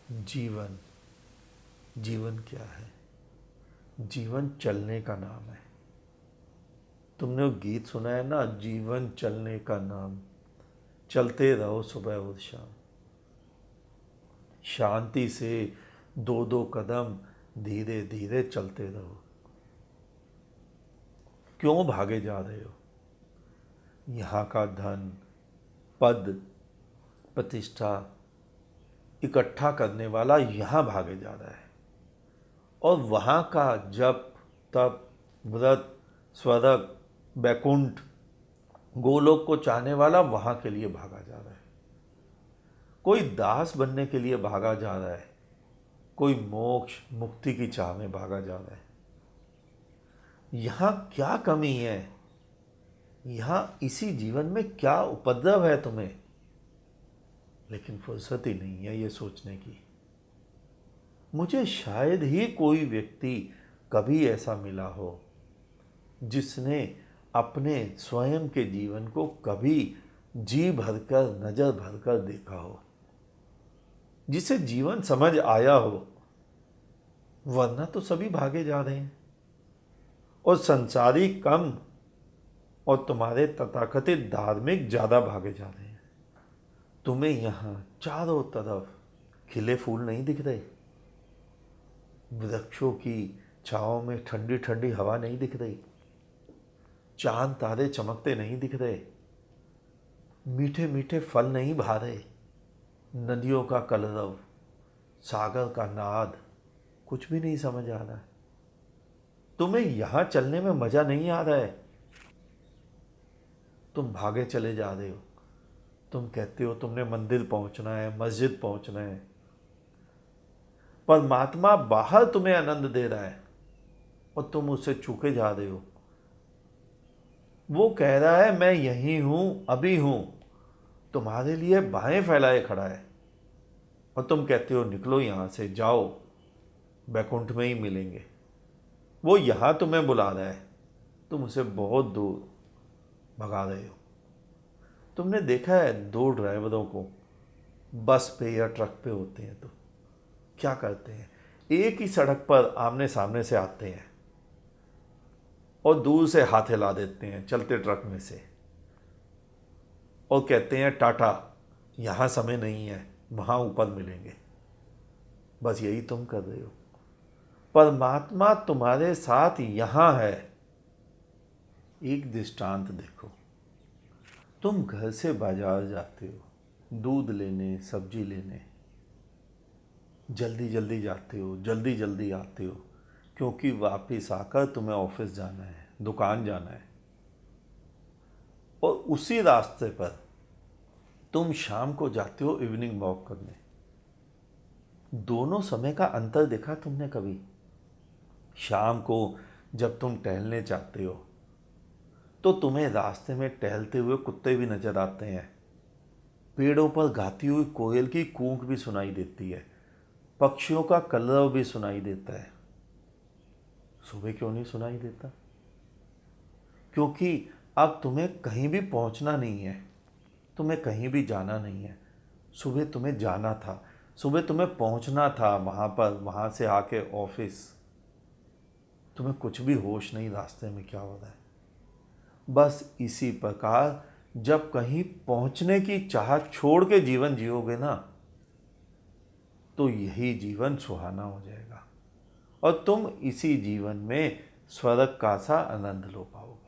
जीवन। जीवन क्या है? जीवन चलने का नाम है। तुमने वो गीत सुना है ना, जीवन चलने का नाम। चलते रहो सुबह और शाम, शांति से दो दो कदम धीरे धीरे चलते रहो। क्यों भागे जा रहे हो? यहाँ का धन, पद, प्रतिष्ठा इकट्ठा करने वाला यहाँ भागे जा रहा है, और वहाँ का जप, तप, व्रत, स्वर्ग, बैकुंठ, गोलोक को चाहने वाला वहाँ के लिए भागा जा रहा है। कोई दास बनने के लिए भागा जा रहा है, कोई मोक्ष मुक्ति की चाह में भागा जा रहा है। यहाँ क्या कमी है? यहाँ इसी जीवन में क्या उपद्रव है तुम्हें? लेकिन फुर्सत ही नहीं है ये सोचने की। मुझे शायद ही कोई व्यक्ति कभी ऐसा मिला हो जिसने अपने स्वयं के जीवन को कभी जी भरकर, नजर भरकर देखा हो, जिसे जीवन समझ आया हो। वरना तो सभी भागे जा रहे हैं, और संसारी कम और तुम्हारे तथाकथित धार्मिक ज़्यादा भागे जा रहे हैं। तुम्हें यहाँ चारों तरफ खिले फूल नहीं दिख रहे? वृक्षों की छाँव में ठंडी ठंडी हवा नहीं दिख रही? चांद तारे चमकते नहीं दिख रहे? मीठे मीठे फल नहीं भा रहे? नदियों का कलरव, सागर का नाद कुछ भी नहीं समझ आ रहा है? तुम्हें यहाँ चलने में मज़ा नहीं आ रहा है? तुम भागे चले जा रहे हो। तुम कहते हो तुमने मंदिर पहुँचना है, मस्जिद पहुँचना है। परमात्मा बाहर तुम्हें आनंद दे रहा है और तुम उससे चूके जा रहे हो। वो कह रहा है मैं यहीं हूँ, अभी हूँ, तुम्हारे लिए बाहें फैलाए खड़ा है, और तुम कहते हो निकलो यहाँ से, जाओ, बैकुंठ में ही मिलेंगे। वो यहाँ तुम्हें बुला रहा है, तुम उसे बहुत दूर भगा रहे हो। तुमने देखा है दो ड्राइवरों को बस पे या ट्रक पे होते हैं तो क्या करते हैं? एक ही सड़क पर आमने सामने से आते हैं और दूर से हाथ हिला देते हैं चलते ट्रक में से, और कहते हैं टाटा, यहाँ समय नहीं है, वहाँ ऊपर मिलेंगे। बस यही तुम कर रहे हो। परमात्मा तुम्हारे साथ यहाँ है। एक दृष्टांत देखो। तुम घर से बाजार जाते हो दूध लेने, सब्जी लेने। जल्दी जल्दी जाते हो, जल्दी जल्दी आते हो, क्योंकि वापस आकर तुम्हें ऑफिस जाना है, दुकान जाना है। और उसी रास्ते पर तुम शाम को जाते हो इवनिंग वॉक करने। दोनों समय का अंतर देखा तुमने कभी? शाम को जब तुम टहलने जाते हो तो तुम्हें रास्ते में टहलते हुए कुत्ते भी नजर आते हैं, पेड़ों पर गाती हुई कोयल की कूक भी सुनाई देती है, पक्षियों का कलरव भी सुनाई देता है। सुबह क्यों नहीं सुनाई देता? क्योंकि अब तुम्हें कहीं भी पहुंचना नहीं है, तुम्हें कहीं भी जाना नहीं है। सुबह तुम्हें जाना था, सुबह तुम्हें पहुंचना था वहाँ पर, वहाँ से आके ऑफिस। तुम्हें कुछ भी होश नहीं रास्ते में क्या हो रहा है। बस इसी प्रकार जब कहीं पहुंचने की चाह छोड़ के जीवन जियोगे ना, तो यही जीवन सुहाना हो जाएगा और तुम इसी जीवन में स्वर्ग का सा आनंद लो पाओगे।